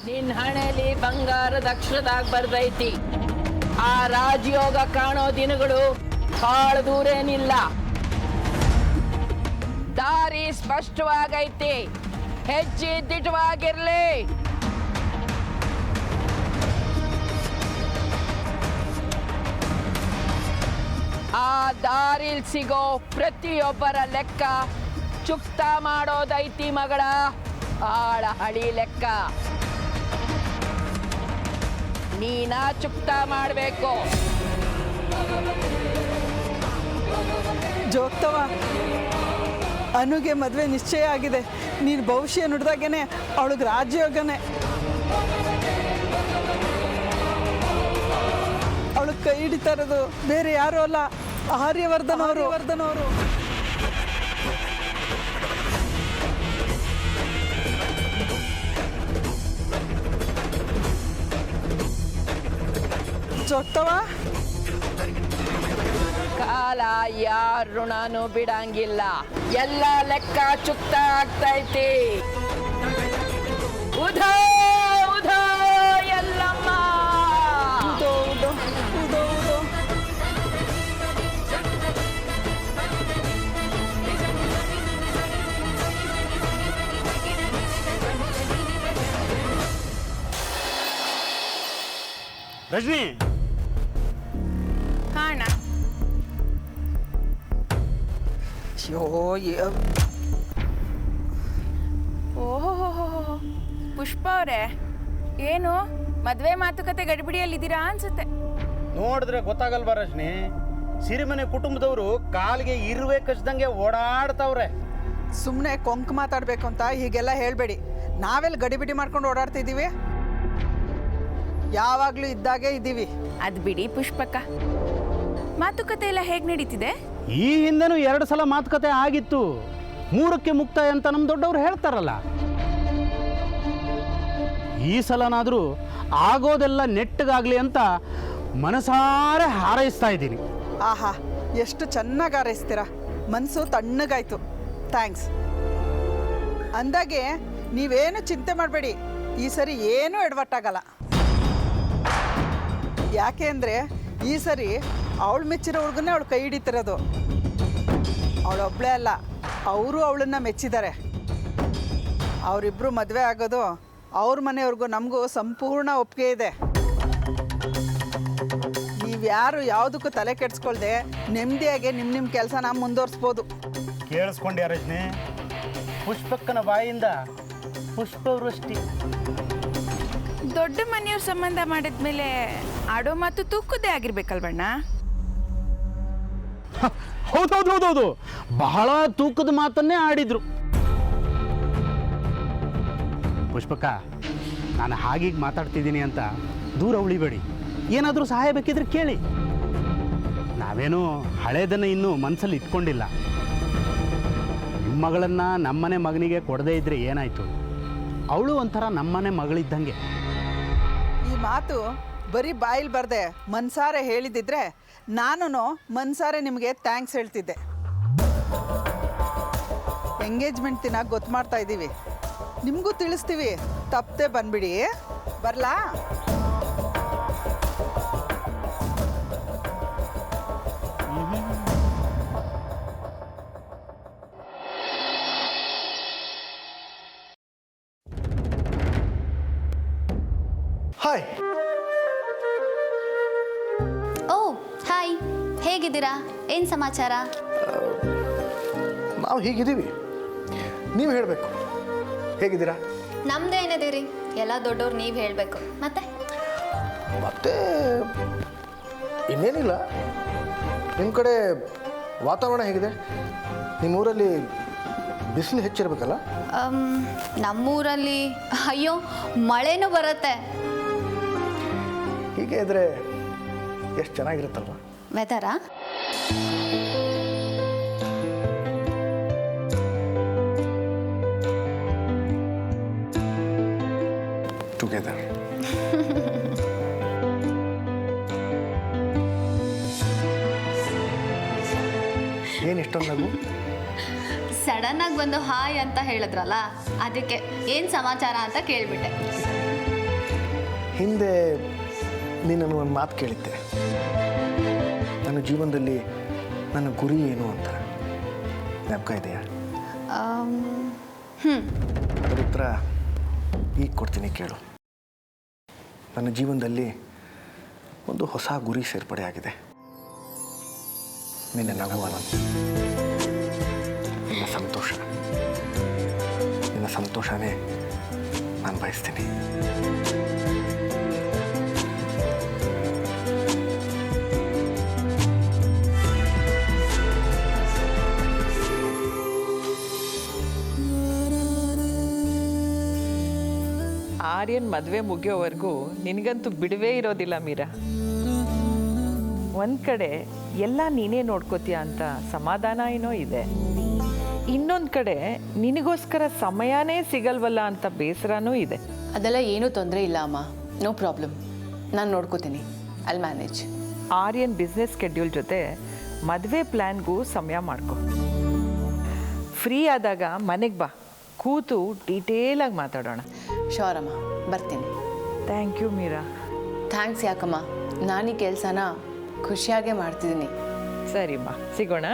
ನಿನ್ ಹಣೆಯಲ್ಲಿ ಬಂಗಾರದ ಅಕ್ಷರದಾಗ ಬರ್ದೈತಿ. ಆ ರಾಜಯೋಗ ಕಾಣೋ ದಿನಗಳು ಬಹಳ ದೂರೇನಿಲ್ಲ. ದಾರಿ ಸ್ಪಷ್ಟವಾಗೈತಿ, ಹೆಜ್ಜೆ ದಿಟ್ಟವಾಗಿರ್ಲಿ. ಆ ದಾರಿಲ್ ಸಿಗೋ ಪ್ರತಿಯೊಬ್ಬರ ಲೆಕ್ಕ ಚುಕ್ತ ಮಾಡೋದೈತಿ ಮಗಳ, ಆಳ ಹಳಿ ಲೆಕ್ಕ. ನೀನ ಚುಕ್ತ ಮಾಡಬೇಕು. ಜೋಗ್ತವ, ಅನುಗೆ ಮದುವೆ ನಿಶ್ಚಯ ಆಗಿದೆ. ನೀನು ಭವಿಷ್ಯ ನುಡ್ದಾಗೇನೆ ಅವಳಿಗೆ ರಾಜಯೋಗನೆ. ಅವಳಿಗೆ ಕೈ ಹಿಡಿತಾ ಇರೋದು ಬೇರೆ ಯಾರೂ ಅಲ್ಲ, ಆರ್ಯವರ್ಧನ್ ಅವರು. ಜೋಗ್ತವ, ಕಾಲ ಯಾರ ಋಣನೂ ಬಿಡಂಗಿಲ್ಲ. ಎಲ್ಲ ಲೆಕ್ಕ ಚುಕ್ತ ಆಗ್ತೈತಿ. ಉಧೋ ಉಧೋ ಎಲ್ಲಮ್ಮ. ಉದೋ ಉದೋ ಉದೋ ಉದೋ. ರಜನಿ, ಕಾಣ ಓಹೋ ಪುಷ್ಪ ಅವರೇ, ಏನು ಮದುವೆ ಮಾತುಕತೆ ಗಡಿಬಿಡಿಯಲ್ಲಿದ್ದೀರಾ ಅನ್ಸುತ್ತೆ. ನೋಡಿದ್ರೆ ಗೊತ್ತಾಗಲ್ವಾ ರಜನಿ? ಸಿರಿಮನೆ ಕುಟುಂಬದವರು ಕಾಲಿಗೆ ಇರುವೆ ಕಚ್ದಂಗೆ ಓಡಾಡ್ತಾವ್ರೆ. ಸುಮ್ಮನೆ ಕೊಂಕು ಮಾತಾಡಬೇಕು ಅಂತ ಹೀಗೆಲ್ಲ ಹೇಳಬೇಡಿ. ನಾವೆಲ್ಲ ಗಡಿಬಿಡಿ ಮಾಡ್ಕೊಂಡು ಓಡಾಡ್ತಿದ್ದೀವಿ? ಯಾವಾಗಲೂ ಇದ್ದಾಗೆ ಇದ್ದೀವಿ. ಅದು ಬಿಡಿ ಪುಷ್ಪಕ್ಕ, ಮಾತುಕತೆ ಎಲ್ಲ ಹೇಗೆ ನಡೀತಿದೆ? ಈ ಹಿಂದೆನೂ 2 ಸಲ ಮಾತುಕತೆ ಆಗಿತ್ತು. 3ಕ್ಕೆ ಮುಕ್ತಾಯ ಅಂತ ನಮ್ಮ ದೊಡ್ಡವರು ಹೇಳ್ತಾರಲ್ಲ. ಈ ಸಲನಾದರೂ ಆಗೋದೆಲ್ಲ ನೆಟ್ಟಗಾಗಲಿ ಅಂತ ಮನಸಾರೆ ಹಾರೈಸ್ತಾ ಇದ್ದೀನಿ. ಆಹಾ, ಎಷ್ಟು ಚೆನ್ನಾಗಿ ಹಾರೈಸ್ತೀರ. ಮನಸ್ಸು ತಣ್ಣಗಾಯ್ತು. ಥ್ಯಾಂಕ್ಸ್. ಅಂದಾಗೆ ನೀವೇನು ಚಿಂತೆ ಮಾಡಬೇಡಿ, ಈ ಸರಿ ಏನೂ ಎಡವಟ್ಟಾಗಲ್ಲ. ಯಾಕೆ ಅಂದರೆ ಈ ಸರಿ ಅವಳು ಮೆಚ್ಚಿರೋರ್ಗನ್ನೇ ಅವಳು ಕೈ ಹಿಡಿತಿರೋದು. ಅವಳೊಬ್ಬಳೇ ಅಲ್ಲ, ಅವರು ಅವಳನ್ನು ಮೆಚ್ಚಿದ್ದಾರೆ. ಅವರಿಬ್ಬರು ಮದುವೆ ಆಗೋದು ಅವ್ರ ಮನೆಯವ್ರಿಗೂ ನಮಗೂ ಸಂಪೂರ್ಣ ಒಪ್ಪಿಗೆ ಇದೆ. ನೀವ್ಯಾರು ಯಾವುದಕ್ಕೂ ತಲೆ ಕೆಡಿಸ್ಕೊಳ್ದೆ ನೆಮ್ಮದಿಯಾಗಿ ನಿಮ್ಮ ಕೆಲಸನ ಮುಂದುವರಿಸ್ಬೋದು. ಕೇಳಿಸ್ಕೊಂಡ್ಯಾ ರಜನಿ? ಪುಷ್ಪಕ್ಕನ ಬಾಯಿಂದ ಪುಷ್ಪವೃಷ್ಟಿ. ದೊಡ್ಡ ಮನೆಯವ್ರ ಸಂಬಂಧ ಮಾಡಿದ್ಮೇಲೆ ಆಡೋ ಮಾತು ತೂಕದ್ದೇ ಆಗಿರ್ಬೇಕಲ್ವಣ್ಣ? ಹೌದೌದು, ಬಹಳ ತೂಕದ ಮಾತನ್ನೇ ಆಡಿದ್ರು. ಪುಷ್ಪಕ್ಕ, ನಾನು ಹಾಗೀಗೆ ಮಾತಾಡ್ತಿದ್ದೀನಿ ಅಂತ ದೂರ ಉಳಿಬೇಡಿ. ಏನಾದರೂ ಸಹಾಯ ಬೇಕಿದ್ರೆ ಕೇಳಿ. ನಾವೇನೂ ಹಳೇದನ್ನು ಇನ್ನೂ ಮನಸ್ಸಲ್ಲಿ ಇಟ್ಕೊಂಡಿಲ್ಲ. ನಿಮ್ಮ ಮಗಳನ್ನು ನಮ್ಮನೆ ಮಗನಿಗೆ ಕೊಡದೇ ಇದ್ದರೆ ಏನಾಯಿತು? ಅವಳು ಒಂಥರ ನಮ್ಮನೆ ಮಗಳಿದ್ದಂಗೆ. ಈ ಮಾತು ಬರೀ ಬಾಯಿಲ್ ಬರ್ದೆ ಮನ್ಸಾರೆ ಹೇಳಿದಿದ್ರೆ ನಾನು ಮನ್ಸಾರೆ ನಿಮಗೆ ಥ್ಯಾಂಕ್ಸ್ ಹೇಳ್ತಿದ್ದೆ. ಎಂಗೇಜ್ಮೆಂಟ್ ದಿನ ಗೊತ್ತು ಮಾಡ್ತಾ ಇದ್ದೀವಿ, ನಿಮಗೂ ತಿಳಿಸ್ತೀವಿ. ತಪ್ಪದೆ ಬಂದ್ಬಿಡಿ. ಬರಲಾ? ಹಾಯ್. ಓ ಹಾಯ್, ಹೇಗಿದ್ದೀರಾ? ಏನು ಸಮಾಚಾರ? ನಾವು ಹೀಗಿದ್ದೀವಿ, ನೀವು ಹೇಳಬೇಕು. ಹೇಗಿದ್ದೀರಾ? ನಮ್ದೇನಿದೆ ಎಲ್ಲ ದೊಡ್ಡವ್ರು ನೀವು ಹೇಳಬೇಕು. ಮತ್ತೆ ಇನ್ನೇನಿಲ್ಲ. ನಿಮ್ಮ ಕಡೆ ವಾತಾವರಣ ಹೇಗಿದೆ? ನಿಮ್ಮೂರಲ್ಲಿ ಬಿಸಿಲು ಹೆಚ್ಚಿರಬೇಕಲ್ಲ? ನಮ್ಮೂರಲ್ಲಿ ಅಯ್ಯೋ ಮಳೆನೂ ಬರುತ್ತೆ. ಹೀಗೆ ಇದ್ರೆ ಎಷ್ಟು ಚೆನ್ನಾಗಿರುತ್ತಲ್ವ ವೆದರಾ? ಟುಗೆದರ್. ಏನು ಇಷ್ಟೊಂದು ನಗು? ಸಡನ್ನಾಗಿ ಬಂದು ಹಾಯ್ ಅಂತ ಹೇಳಿದ್ರಲ್ಲ, ಅದಕ್ಕೆ ಏನು ಸಮಾಚಾರ ಅಂತ ಕೇಳಿಬಿಟ್ಟೆ. ಹಿಂದೆ ನೀನು ಒಂದು ಮಾತು ಕೇಳಿದ್ದೆ, ನನ್ನ ಜೀವನದಲ್ಲಿ ನನ್ನ ಗುರಿ ಏನು ಅಂತ. ಜ್ಞಾಪಕ ಇದೆಯಾ? ಅದರ ಉತ್ತರ ಈಗ ಕೊಡ್ತೀನಿ, ಕೇಳು. ನನ್ನ ಜೀವನದಲ್ಲಿ ಒಂದು ಹೊಸ ಗುರಿ ಸೇರ್ಪಡೆ ಆಗಿದೆ. ನಿನ್ನ ನಗುವನ, ನಿನ್ನ ಸಂತೋಷ. ನಿನ್ನ ಸಂತೋಷನೇ ನಾನು ಬಯಸ್ತೀನಿ. ಆರ್ಯನ್ ಮದುವೆ ಮುಗಿಯೋವರೆಗೂ ನಿನಗಂತೂ ಬಿಡುವೇ ಇರೋದಿಲ್ಲ ಮೀರಾ. ಒಂದು ಕಡೆ ಎಲ್ಲ ನೀನೇ ನೋಡ್ಕೋತೀಯ ಅಂತ ಸಮಾಧಾನ ಏನೋ ಇದೆ, ಇನ್ನೊಂದು ಕಡೆ ನಿನಗೋಸ್ಕರ ಸಮಯನೇ ಸಿಗಲ್ವಲ್ಲ ಅಂತ ಬೇಸರನೂ ಇದೆ. ಅದೆಲ್ಲ ಏನೂ ತೊಂದರೆ ಇಲ್ಲ ಅಮ್ಮ, ನೋ ಪ್ರಾಬ್ಲಮ್. ನಾನು ನೋಡ್ಕೋತೀನಿ, I'll manage. Aryan business schedule ಜೊತೆ ಮದುವೆ ಪ್ಲ್ಯಾನ್ಗೂ ಸಮಯ ಮಾಡ್ಕೊ. ಫ್ರೀ ಆದಾಗ ಮನೆಗೆ ಬಾ, ಕೂತು ಡೀಟೇಲಾಗಿ ಮಾತಾಡೋಣ. ಶೋರ್ ಅಮ್ಮ, ಬರ್ತೀನಿ. Thank you Meera. ಥ್ಯಾಂಕ್ಸ್ ಯಾಕಮ್ಮ, ನಾನು ಈ ಕೆಲಸನ ಖುಷಿಯಾಗೇ ಮಾಡ್ತಿದ್ದೀನಿ. ಸರಿಮ್ಮ, ಸಿಗೋಣ.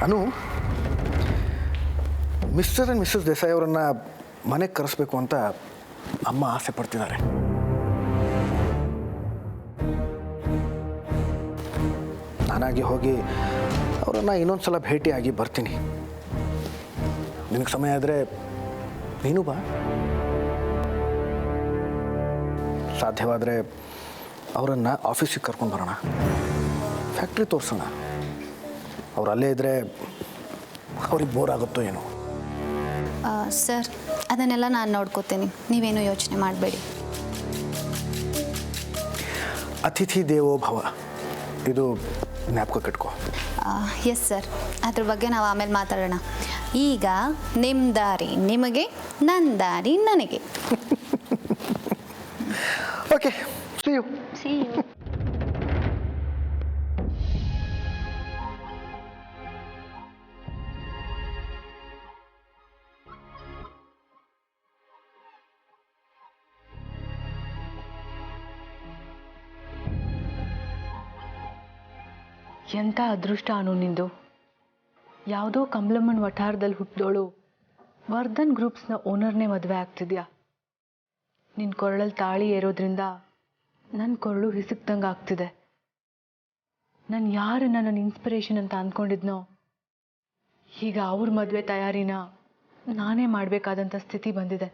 ಅನು, ಮಿಸ್ಟರ್ ಆ್ಯಂಡ್ ಮಿಸ್ಸಸ್ ದೇಸಾಯಿ ಅವರನ್ನು ಮನೆಗೆ ಕರೆಸ್ಬೇಕು ಅಂತ ಅಮ್ಮ ಆಸೆ ಪಡ್ತಿದ್ದಾರೆ. ನಾನಾಗಿ ಹೋಗಿ ಅವರನ್ನು ಇನ್ನೊಂದು ಸಲ ಭೇಟಿಯಾಗಿ ಬರ್ತೀನಿ. ನಿನಗೆ ಸಮಯ ಆದರೆ ನೀನು ಬಾ. ಸಾಧ್ಯವಾದರೆ ಅವರನ್ನು ಆಫೀಸಿಗೆ ಕರ್ಕೊಂಡು ಬರೋಣ, ಫ್ಯಾಕ್ಟ್ರಿ ತೋರಿಸೋಣ. ಅವ್ರು ಅಲ್ಲೇ ಇದ್ದರೆ ಅವ್ರಿಗೆ ಬೋರ್ ಆಗುತ್ತೋ ಏನೋ. ಸರ್, ಅದನ್ನೆಲ್ಲ ನಾನು ನೋಡ್ಕೋತೀನಿ, ನೀವೇನು ಯೋಚನೆ ಮಾಡಬೇಡಿ. ಅತಿಥಿ ದೇವೋ ಭವ, ಇದು ಜ್ಞಾಪಕ ಕಟ್ಕೋ. ಎಸ್ ಸರ್, ಅದ್ರ ಬಗ್ಗೆ ನಾವು ಆಮೇಲೆ ಮಾತಾಡೋಣ. ಈಗ ನಿಮ್ಮ ದಾರಿ ನಿಮಗೆ, ನನ್ನ ದಾರಿ ನನಗೆ. Okay, see you. See you. ಎಂಥ ಅದೃಷ್ಟ ಅನು ನಿಂದು. ಯಾವುದೋ ಕಮಲಮ್ಮನ ವಠಾರದಲ್ಲಿ ಹುಟ್ಟಿದೋಳು ವರ್ಧನ್ ಗ್ರೂಪ್ಸ್ನ ಓನರ್ನೇ ಮದುವೆ ಆಗ್ತಿದ್ಯಾ. ನಿನ್ನ ಕೊರಳಲ್ಲಿ ತಾಳಿ ಏರೋದ್ರಿಂದ ನನ್ನ ಕೊರಳು ಹಿಸುಕ್ದಂಗೆ ಆಗ್ತಿದೆ. ನಾನು ಯಾರು ನನ್ನ ಇನ್ಸ್ಪಿರೇಷನ್ ಅಂತ ಅಂದ್ಕೊಂಡಿದ್ನೋ, ಈಗ ಅವ್ರ ಮದುವೆ ತಯಾರಿನ ನಾನೇ ಮಾಡಬೇಕಾದಂಥ ಸ್ಥಿತಿ ಬಂದಿದೆ.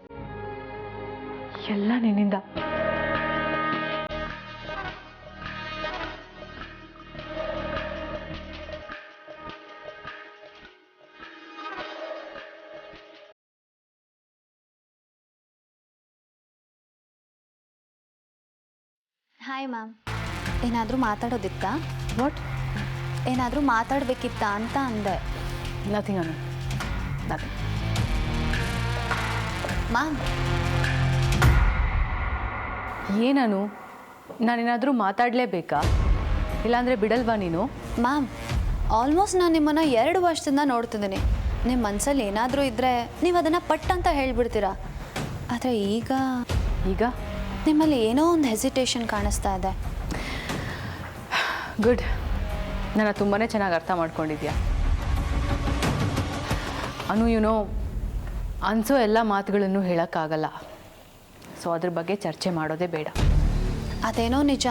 ಎಲ್ಲ ನಿನ್ನಿಂದ. ಹಾಯ್ ಮ್ಯಾಮ್, ಏನಾದರೂ ಮಾತಾಡೋದಿತ್ತಾ? ವಾಟ್? ಏನಾದರೂ ಮಾತಾಡಬೇಕಿತ್ತಾ ಅಂತ ಅಂದೆ. ನಥಿಂಗ್ ಅನು, ನಥಿಂಗ್. ಮ್ಯಾಮ್, ಏನನು, ನಾನೇನಾದರೂ ಮಾತಾಡಲೇಬೇಕಾ? ಇಲ್ಲಾಂದರೆ ಬಿಡಲ್ವಾ ನೀನು? ಮ್ಯಾಮ್, ಆಲ್ಮೋಸ್ಟ್ ನಾನು ನಿಮ್ಮನ್ನು 2 ವರ್ಷದಿಂದ ನೋಡ್ತಿದ್ದೀನಿ. ನಿಮ್ಮ ಮನಸ್ಸಲ್ಲಿ ಏನಾದರೂ ಇದ್ದರೆ ನೀವು ಅದನ್ನು ಪಟ್ ಅಂತ ಹೇಳ್ಬಿಡ್ತೀರಾ. ಆದರೆ ಈಗ ನಿಮ್ಮಲ್ಲಿ ಏನೋ ಒಂದು ಹೆಸಿಟೇಷನ್ ಕಾಣಿಸ್ತಾ ಇದೆ. ಗುಡ್, ನನ್ನ ತುಂಬಾ ಚೆನ್ನಾಗಿ ಅರ್ಥ ಮಾಡ್ಕೊಂಡಿದ್ಯಾ. ಅನು, ಅನಿಸೋ ಎಲ್ಲ ಮಾತುಗಳನ್ನು ಹೇಳೋಕ್ಕಾಗಲ್ಲ. ಸೊ ಅದ್ರ ಬಗ್ಗೆ ಚರ್ಚೆ ಮಾಡೋದೇ ಬೇಡ. ಅದೇನೋ ನಿಜ.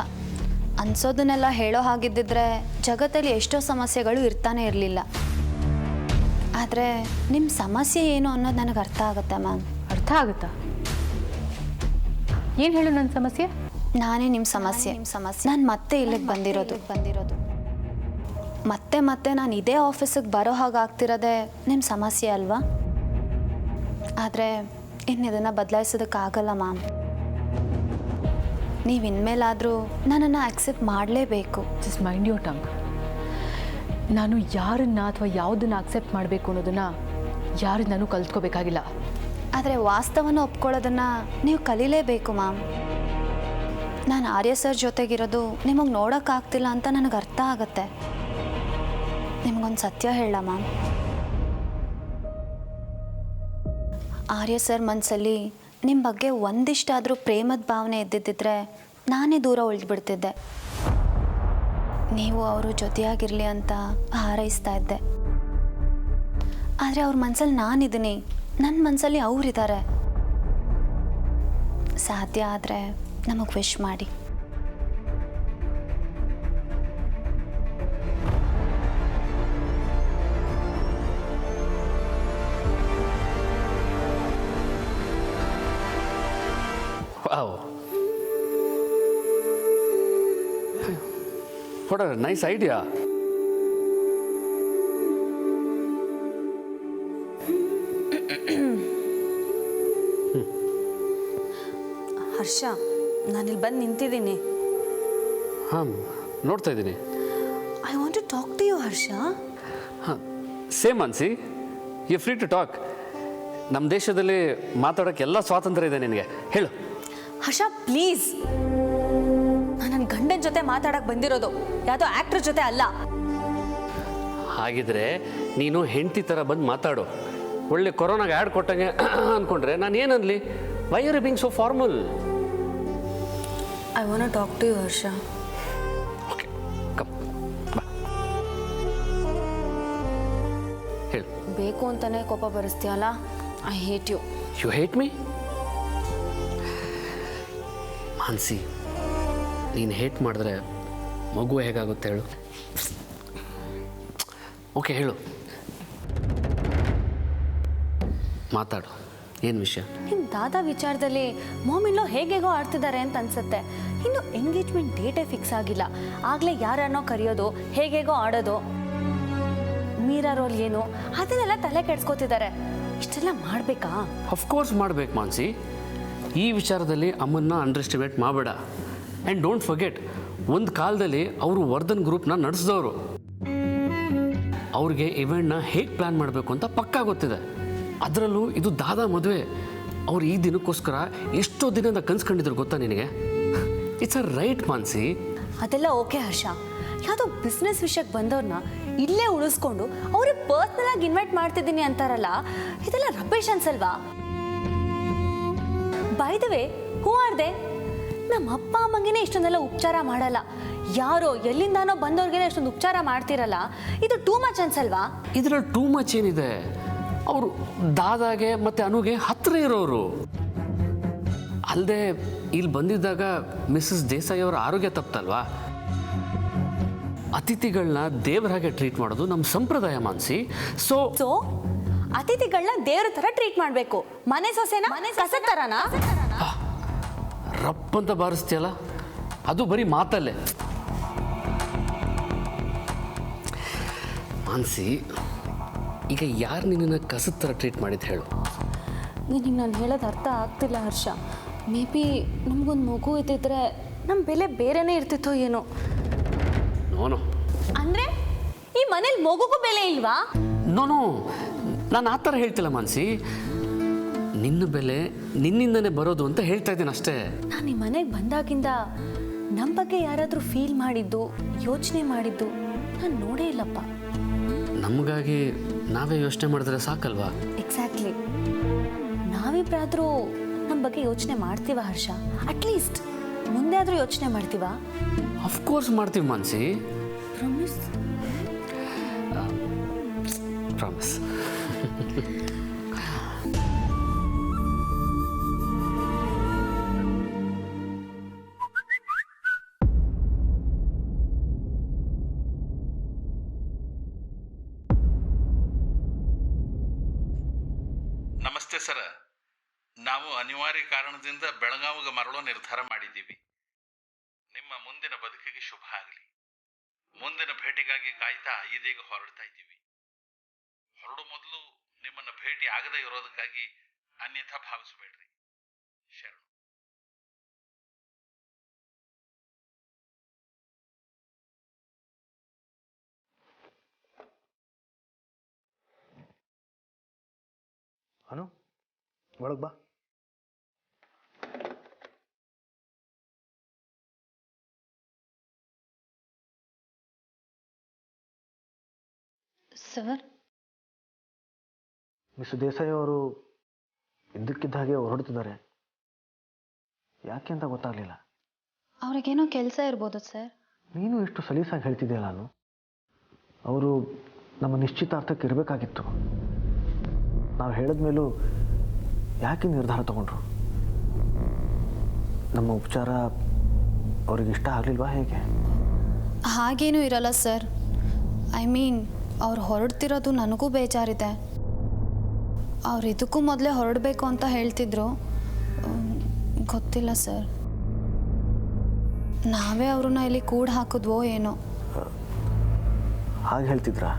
ಅನ್ಸೋದನ್ನೆಲ್ಲ ಹೇಳೋ ಹಾಗಿದ್ದಿದ್ರೆ ಜಗತ್ತಲ್ಲಿ ಎಷ್ಟೋ ಸಮಸ್ಯೆಗಳು ಇರ್ತಾನೆ ಇರಲಿಲ್ಲ. ಆದರೆ ನಿಮ್ಮ ಸಮಸ್ಯೆ ಏನು ಅನ್ನೋದು ನನಗೆ ಅರ್ಥ ಆಗುತ್ತೆ ಮ್ಯಾಮ್. ಅರ್ಥ ಆಗುತ್ತಾ? ಏನು ಹೇಳು ನನ್ನ ಸಮಸ್ಯೆ? ನಾನೇ ನಿಮ್ಮ ಸಮಸ್ಯೆ. ನಾನು ಮತ್ತೆ ಇಲ್ಲಿಗೆ ಬಂದಿರೋದು. ಮತ್ತೆ ನಾನು ಇದೇ ಆಫೀಸಿಗೆ ಬರೋ ಹಾಗಾಗ್ತಿರೋದೇ ನಿಮ್ಮ ಸಮಸ್ಯೆ ಅಲ್ವಾ? ಆದರೆ ಇನ್ನಿದನ್ನು ಬದಲಾಯಿಸೋದಕ್ಕಾಗಲ್ಲ ಮ್ಯಾಮ್. ನೀವು ಇನ್ಮೇಲಾದರೂ ನನ್ನನ್ನು ಆಕ್ಸೆಪ್ಟ್ ಮಾಡಲೇಬೇಕು. Just mind your tongue. ನಾನು ಯಾರನ್ನ ಅಥವಾ ಯಾವುದನ್ನು ಅಕ್ಸೆಪ್ಟ್ ಮಾಡಬೇಕು ಅನ್ನೋದನ್ನು ನಾನು ಕಲ್ತ್ಕೋಬೇಕಾಗಿಲ್ಲ. ಆದರೆ ವಾಸ್ತವನ ಒಪ್ಕೊಳ್ಳೋದನ್ನು ನೀವು ಕಲೀಲೇಬೇಕು ಮ್ಯಾಮ್. ನಾನು ಆರ್ಯ ಸರ್ ಜೊತೆಗಿರೋದು ನಿಮಗೆ ನೋಡೋಕ್ಕಾಗ್ತಿಲ್ಲ ಅಂತ ನನಗೆ ಅರ್ಥ ಆಗತ್ತೆ. ನಿಮಗೊಂದು ಸತ್ಯ ಹೇಳ ಮ್ಯಾಮ್, ಆರ್ಯ ಸರ್ ಮನಸ್ಸಲ್ಲಿ ನಿಮ್ಮ ಬಗ್ಗೆ ಒಂದಿಷ್ಟಾದರೂ ಪ್ರೇಮದ ಭಾವನೆ ಇದ್ದಿದ್ದಿದ್ರೆ ನಾನೇ ದೂರ ಉಳಿದ್ಬಿಡ್ತಿದ್ದೆ. ನೀವು ಅವರು ಜೊತೆಯಾಗಿರಲಿ ಅಂತ ಹಾರೈಸ್ತಾ ಇದ್ದೆ. ಆದರೆ ಅವ್ರ ಮನಸ್ಸಲ್ಲಿ ನಾನಿದ್ದೀನಿ, ನನ್ನ ಮನಸ್ಸಲ್ಲಿ ಅವರಿದ್ದಾರೆ. ಸಾಧ್ಯ ಆದರೆ ನಮಗೆ ವಿಶ್ ಮಾಡಿ. Wow. What a nice idea. ಹರ್ಷ, ನಾನಿಲ್ಲಿ ಬಂದು ನಿಂತಿದ್ದೀನಿ. ಹಾಂ, ನೋಡ್ತಾ ಇದ್ದೀನಿ. I want to talk to you Harsha. ಹಾಂ, ಸೇಮ್ ಅನ್ಸಿ, ಯು ಫ್ರೀ ಟು ಟಾಕ್. ನಮ್ಮ ದೇಶದಲ್ಲಿ ಮಾತಾಡೋಕ್ಕೆ ಎಲ್ಲ ಸ್ವಾತಂತ್ರ್ಯ ಇದೆ ನಿನಗೆ, ಹೇಳು. ಹರ್ಷ ಪ್ಲೀಸ್, ನಾನು ನನ್ನ ಗಂಡನ ಜೊತೆ ಮಾತಾಡಕ್ಕೆ ಬಂದಿರೋದು, ಯಾವುದೋ ಆ್ಯಕ್ಟ್ರ್ ಜೊತೆ ಅಲ್ಲ. ಹಾಗಿದ್ರೆ ನೀನು ಹೆಂಡತಿ ಥರ ಬಂದು ಮಾತಾಡು. ಒಳ್ಳೆ ಕೊರೋನಾಗೆ ಆ್ಯಡ್ ಕೊಟ್ಟಂಗೆ ಅಂದ್ಕೊಂಡ್ರೆ ನಾನು ಏನನ್ಲಿ? Why are you being so formal? I want to talk to you Harsha. Okay, come ಬಾ, ಹೇಳು. ಬೇಕು ಅಂತಾನೆ ಕೋಪ ಬರಿಸ್ತೀಯಲ್ಲ, I hate you. You hate me? Mansi, ನೀನು ಹೇಟ್ ಮಾಡಿದ್ರೆ ಮಗು ಹೇಗಾಗುತ್ತೆ ಹೇಳು? ಓಕೆ, ಹೇಳು, ಮಾತಾಡು, ಏನು ವಿಷಯ? ನಿಮ್ಮ ದಾದಾ ವಿಚಾರದಲ್ಲಿ ಮಾಮಿಲ್ಲೋ ಹೇಗೇಗೋ ಆಡ್ತಿದ್ದಾರೆ ಅಂತ ಅನ್ಸುತ್ತೆ. ಇನ್ನು ಎಂಗೇಜ್ಮೆಂಟ್ ಡೇಟೇ ಫಿಕ್ಸ್ ಆಗಿಲ್ಲ, ಆಗಲೇ ಯಾರನ್ನೋ ಕರೆಯೋದು, ಹೇಗೇಗೋ ಆಡೋದು, ಮೀರಾ ರೋಲ್ ಏನು ಅದನ್ನೆಲ್ಲ ತಲೆ ಕೆಡ್ಸ್ಕೊತಿದ್ದಾರೆ. ಇಷ್ಟೆಲ್ಲ ಮಾಡಬೇಕಾ? ಅಫ್ಕೋರ್ಸ್ ಮಾಡ್ಬೇಕು ಮಾನ್ಸಿ. ಈ ವಿಚಾರದಲ್ಲಿ ಅಮ್ಮನ್ನ ಅಂಡರ್ ಎಸ್ಟಿಮೇಟ್ ಮಾಡಬೇಡ. ಆ್ಯಂಡ್ ಡೋಂಟ್ ಫರ್ಗೆಟ್, ಒಂದು ಕಾಲದಲ್ಲಿ ಅವರು ವರ್ಧನ್ ಗ್ರೂಪ್ನ ನಡೆಸಿದವರು. ಅವ್ರಿಗೆ ಇವೆಂಟ್ನ ಹೇಗೆ ಪ್ಲ್ಯಾನ್ ಮಾಡಬೇಕು ಅಂತ ಪಕ್ಕಾ ಗೊತ್ತಿದೆ. ಅದರಲ್ಲೂ ಇದು ದಾದಾ ಮದುವೆ. ಅವ್ರು ಈ ದಿನಕ್ಕೋಸ್ಕರ ಎಷ್ಟೋ ದಿನದಿಂದ ಕನ್ಸ್ಕೊಂಡಿದ್ರು ಗೊತ್ತಾ ನಿನಗೆ? It's a right Mansi. ಅದೆಲ್ಲ ಓಕೆ ಹರ್ಷ, ಯಾವುದೋ ಬಿಸ್ನೆಸ್ ವಿಷಯಕ್ಕೆ ಬಂದವ್ರನ್ನ ಇಲ್ಲೇ ಉಳಿಸ್ಕೊಂಡು ಅವ್ರಿಗೆ ಪರ್ಸ್ನಲ್ ಆಗಿ ಇನ್ವೈಟ್ ಮಾಡ್ತಿದ್ದೀನಿ ಅಂತಾರಲ್ಲ, ಇದೆಲ್ಲ ರಬೇಶ್ ಅನ್ಸಲ್ವಾ? By the way, who are they? ನಮ್ಮ ಅಪ್ಪ ಅಮ್ಮಂಗೆನೇ ಇಷ್ಟೊಂದೆಲ್ಲ ಉಪಚಾರ ಮಾಡಲ್ಲ, ಯಾರೋ ಎಲ್ಲಿಂದಾನೋ ಬಂದವ್ರಿಗೇನೆ ಇಷ್ಟೊಂದು ಉಪಚಾರ ಮಾಡ್ತಿರಲ್ಲ, ಇದು ಟೂ ಮಚ್ ಅನ್ಸಲ್ವಾ? ಇದರಲ್ಲಿ ಟೂ ಮಚ್ ಏನಿದೆ? ಅವರು ದಾದಾಗೆ ಮತ್ತು ಅನುಗೆ ಹತ್ತಿರ ಇರೋರು. ಅಲ್ಲದೆ ಇಲ್ಲಿ ಬಂದಿದ್ದಾಗ ಮಿಸ್ಸಸ್ ದೇಸಾಯಿ ಅವರ ಆರೋಗ್ಯ ತಪ್ಪಲ್ವಾ? ಅತಿಥಿಗಳನ್ನ ದೇವರ ಹಾಗೆ ಟ್ರೀಟ್ ಮಾಡೋದು ನಮ್ಮ ಸಂಪ್ರದಾಯ ಮಾನ್ಸಿ. ಸೊ ಅತಿಥಿಗಳನ್ನ ದೇವ್ರ ಥರ ಟ್ರೀಟ್ ಮಾಡಬೇಕು, ಮನೆ ಸೊಸೆನ ಕಸದ ಥರನಾ? ರಪ್ ಅಂತ ಬಾರಿಸ್ತೀಯಲ್ಲ, ಅದು ಬರೀ ಮಾತಲ್ಲೇ. ಮಾನ್ಸಿ, ಈಗ ಯಾರು ನಿನ್ನನ್ನು ಕಸದ ಥರ ಟ್ರೀಟ್ ಮಾಡಿದ್ದು ಹೇಳು? ನಿನಗೆ ನಾನು ಹೇಳೋದು ಅರ್ಥ ಆಗ್ತಿಲ್ಲ ಹರ್ಷ. ಮೇ ಬಿ ನಮಗೊಂದು ಮಗು ಇದ್ದಿದ್ರೆ ನಮ್ಮ ಬೆಲೆ ಬೇರೆನೇ ಇರ್ತಿತ್ತೋ ಏನೋ. ನೋನು ಅಂದರೆ ಈ ಮನೇಲಿ ಮಗುಗೂ ಬೆಲೆ ಇಲ್ವಾ? ನೋನು, ನಾನು ಆ ಥರ ಹೇಳ್ತಿಲ್ಲ ಮಾನ್ಸಿ. ನಿನ್ನ ಬೆಲೆ ನಿನ್ನಿಂದನೇ ಬರೋದು ಅಂತ ಹೇಳ್ತಾ ಇದ್ದೀನಿ ಅಷ್ಟೇ. ನಾನು ಈ ಮನೆಗೆ ಬಂದಾಗಿಂದ ನಮ್ಮ ಬಗ್ಗೆ ಯಾರಾದರೂ ಫೀಲ್ ಮಾಡಿದ್ದು, ಯೋಚನೆ ಮಾಡಿದ್ದು ನಾನು ನೋಡೇ ಇಲ್ಲಪ್ಪ. ನಮಗಾಗಿ ನಾವೇ ಯೋಚನೆ ಮಾಡಿದ್ರೆ ಸಾಕಲ್ವಾ? ಎಕ್ಸಾಕ್ಟ್ಲಿ. ನಾವಿಬ್ಬರಾದರೂ ನಮ್ಮ ಬಗ್ಗೆ ಯೋಚನೆ ಮಾಡ್ತೀವ ಹರ್ಷ? ಅಟ್ಲೀಸ್ಟ್ ಮುಂದೆ ಆದರೂ ಯೋಚನೆ ಮಾಡ್ತೀವ? ಅಫ್ಕೋರ್ಸ್ ಮಾಡ್ತೀವಿ ಮಾನ್ಸಿ. ಪ್ರಾಮಿಸ್? ಪ್ರಾಮಿಸ್. ನಮಸ್ತೆ ಸರ, ನಾವು ಅನಿವಾರ್ಯ ಕಾರಣದಿಂದ ಬೆಳಗಾವಿಗೆ ಮರಳೋ ನಿರ್ಧಾರ ಮಾಡಿದ್ದೀವಿ. ನಿಮ್ಮ ಮುಂದಿನ ಬದುಕಿಗೆ ಶುಭ ಆಗಲಿ. ಮುಂದಿನ ಭೇಟಿಗಾಗಿ ಕಾಯ್ತಾ ಇದೀಗ ಹೊರಡ್ತಾ ಇದ್ದೀವಿ. ಹೊರಡು ಮೊದಲು ನಿಮ್ಮನ್ನು ಭೇಟಿ ಆಗದೇ ಇರೋದಕ್ಕಾಗಿ ಅನ್ಯಥಾ ಭಾವಿಸಬೇಡ್ರಿ. ಶರಣು. ಅನು, ಒಳಗೆ ಬಾ. ಸರ್, ಮಿಸ್ ದೇಸಾಯಿ ಅವರು ಇದ್ದಕ್ಕಿದ್ದ ಹಾಗೆ ಹೊರಡ್ತಿದ್ದಾರೆ. ಯಾಕೆ ಅಂತ ಗೊತ್ತಾಗಲಿಲ್ಲ. ಅವ್ರಿಗೇನೋ ಕೆಲಸ ಇರ್ಬೋದು ಸರ್. ನೀನು ಎಷ್ಟು ಸಲೀಸಾಗಿ ಹೇಳ್ತಿದ್ದೆ ನಾನು. ಅವರು ನಮ್ಮ ನಿಶ್ಚಿತಾರ್ಥಕ್ಕೆ ಇರಬೇಕಾಗಿತ್ತು. ನಾವು ಹೇಳಿದ ಮೇಲೂ ಯಾಕೆ ನಿರ್ಧಾರ ತಗೊಂಡ್ರು? ನಮ್ಮ ಉಪಚಾರ ಅವ್ರಿಗೆ ಇಷ್ಟ ಆಗಲಿಲ್ವಾ ಹೇಗೆ? ಹಾಗೇನೂ ಇರಲ್ಲ ಸರ್. ಐ ಮೀನ್ ಅವ್ರು ಹೊರಡ್ತಿರೋದು ನನಗೂ ಬೇಜಾರಿದೆ. ಅವ್ರು ಇದಕ್ಕೂ ಮೊದಲೇ ಹೊರಡಬೇಕು ಅಂತ ಹೇಳ್ತಿದ್ರು. ಗೊತ್ತಿಲ್ಲ ಸರ್, ನಾವೇ ಅವ್ರನ್ನ ಇಲ್ಲಿ ಕೂಡ ಹಾಕಿದ್ವೋ ಏನೋ. ಹಾಗೆ ಹೇಳ್ತಿದ್ರಾ?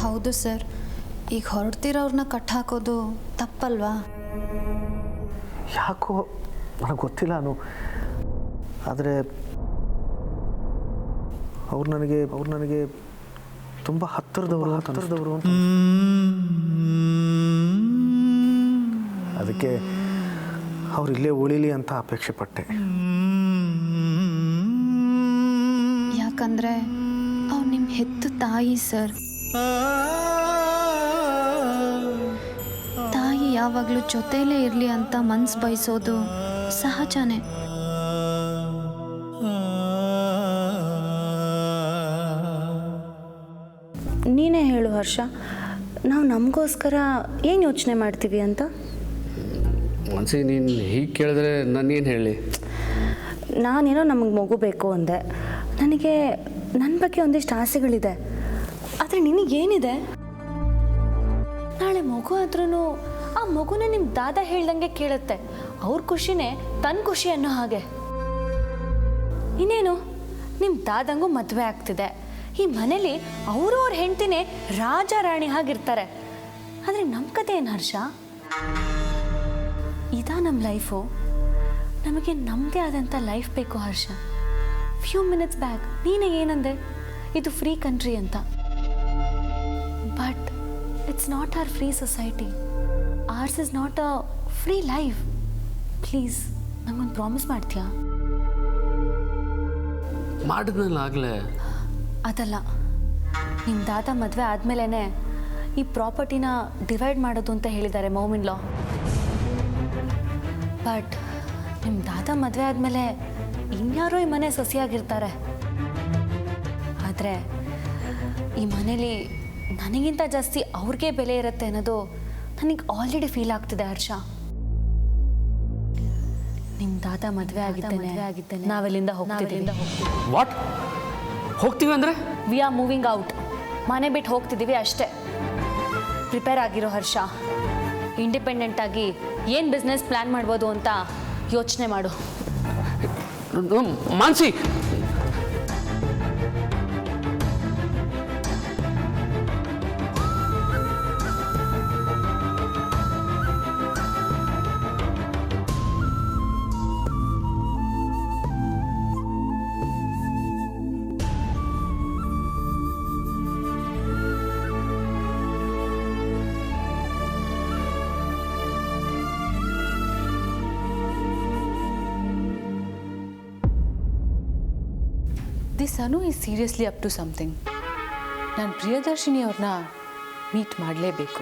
ಹೌದು ಸರ್. ಈಗ ಹೊರಡ್ತಿರೋರ್ನ ಕಟ್ ಹಾಕೋದು ತಪ್ಪಲ್ವಾ? ಯಾಕೋ ನನಗೆ ಗೊತ್ತಿಲ್ಲ ಅನು. ಆದರೆ ಅವ್ರು ನನಗೆ ತುಂಬ ಹತ್ತಿರದವರು ಅಂತ. ಅದಕ್ಕೆ ಅವ್ರು ಇಲ್ಲೇ ಉಳಿಲಿ ಅಂತ ಅಪೇಕ್ಷೆ ಪಟ್ಟೆ. ಯಾಕಂದರೆ ಅವ್ರು ನಿಮ್ಮ ಹೆತ್ತು ತಾಯಿ ಸರ್. ತಾಯಿ ಯಾವಾಗಲೂ ಜೊತೆಲೇ ಇರಲಿ ಅಂತ ಮನ್ಸು ಬಯಸೋದು ಸಹಜನೇ. ನೀನೇ ಹೇಳು ಹರ್ಷ, ನಾವು ನಮಗೋಸ್ಕರ ಏನು ಯೋಚನೆ ಮಾಡ್ತೀವಿ ಅಂತ. ಮನ್ಸಿಗೆ ನೀನು ಹೀಗೆ ಕೇಳಿದ್ರೆ ನಾನೇನು ಹೇಳಿ? ನಾನೇನೋ ನಮಗೆ ಮಗು ಬೇಕು ಅಂದೆ. ನನಗೆ ನನ್ನ ಬಗ್ಗೆ ಒಂದಿಷ್ಟು ಆಸೆಗಳಿದೆ. ಆದರೆ ನಿನಗೇನಿದೆ? ನಾಳೆ ಮಗು ಆದ್ರೂ ಆ ಮಗುನ ನಿಮ್ಮ ದಾದ ಹೇಳ್ದಂಗೆ ಕೇಳುತ್ತೆ. ಅವ್ರ ಖುಷಿನೇ ತನ್ನ ಖುಷಿ ಅನ್ನೋ ಹಾಗೆ. ಇನ್ನೇನು, ನಿಮ್ಮ ದಾದಂಗೂ ಮದುವೆ ಆಗ್ತಿದೆ. ಈ ಮನೇಲಿ ಅವರು ಅವ್ರ ಹೆಂಡ್ತಿನೇ ರಾಜ ರಾಣಿ ಹಾಗಿರ್ತಾರೆ. ಆದರೆ ನಮ್ಮ ಕತೆ ಏನು ಹರ್ಷ? ಇದಾ ನಮ್ಮ ಲೈಫು? ನಮಗೆ ನಮ್ಮದೇ ಆದಂಥ ಲೈಫ್ ಬೇಕು ಹರ್ಷ. ಫ್ಯೂ ಮಿನಿಟ್ಸ್ ಬ್ಯಾಕ್ ನೀನೇ ಏನಂದೆ, ಇದು ಫ್ರೀ ಕಂಟ್ರಿ ಅಂತ. But it's not our free society. Ours is not a free life. Please ನಂಗೊಂದು ಪ್ರಾಮಿಸ್ ಮಾಡ್ತೀಯಾ? ಮಾಡಿದ್ನಲ್ಲ ಆಗಲೇ. ಅದಲ್ಲ, ನಿಮ್ಮ ದಾದ ಮದುವೆ ಆದಮೇಲೆ ಈ ಪ್ರಾಪರ್ಟಿನ ಡಿವೈಡ್ ಮಾಡೋದು ಅಂತ ಹೇಳಿದ್ದಾರೆ ಮೌಮಿನ್ ಲಾ. ಬಟ್ ನಿಮ್ಮ ದಾದ ಮದುವೆ ಆದಮೇಲೆ ಇನ್ಯಾರೋ ಈ ಮನೆ ಸೊಸೆಯಾಗಿರ್ತಾರೆ. ಆದರೆ ಈ ಮನೇಲಿ ನನಗಿಂತ ಜಾಸ್ತಿ ಅವ್ರಿಗೆ ಬೆಲೆ ಇರುತ್ತೆ ಅನ್ನೋದು ನನಗೆ ಆಲ್ರೆಡಿ ಫೀಲ್ ಆಗ್ತಿದೆ ಹರ್ಷ. ನಿಮ್ಮ ದಾದ ಮದುವೆ ಆಗಿದ್ದೇನೆ, ನಾವೆಲ್ಲಿಂದ ಹೋಗ್ತಿದ್ದೀವಿ. ವಾಟ್? ಹೋಗ್ತೀವಿ ಅಂದರೆ? We are moving out. ಮನೆ ಬಿಟ್ಟು ಹೋಗ್ತಿದ್ದೀವಿ ಅಷ್ಟೇ. ಪ್ರಿಪೇರ್ ಆಗಿರೋ ಹರ್ಷ. ಇಂಡಿಪೆಂಡೆಂಟಾಗಿ ಏನು ಬಿಸ್ನೆಸ್ ಪ್ಲ್ಯಾನ್ ಮಾಡ್ಬೋದು ಅಂತ ಯೋಚನೆ ಮಾಡು. Mansi, this Anu is seriously up to something. ನಾನು ಪ್ರಿಯದರ್ಶಿನಿ ಅವ್ರನ್ನ ಮೀಟ್ ಮಾಡಲೇಬೇಕು.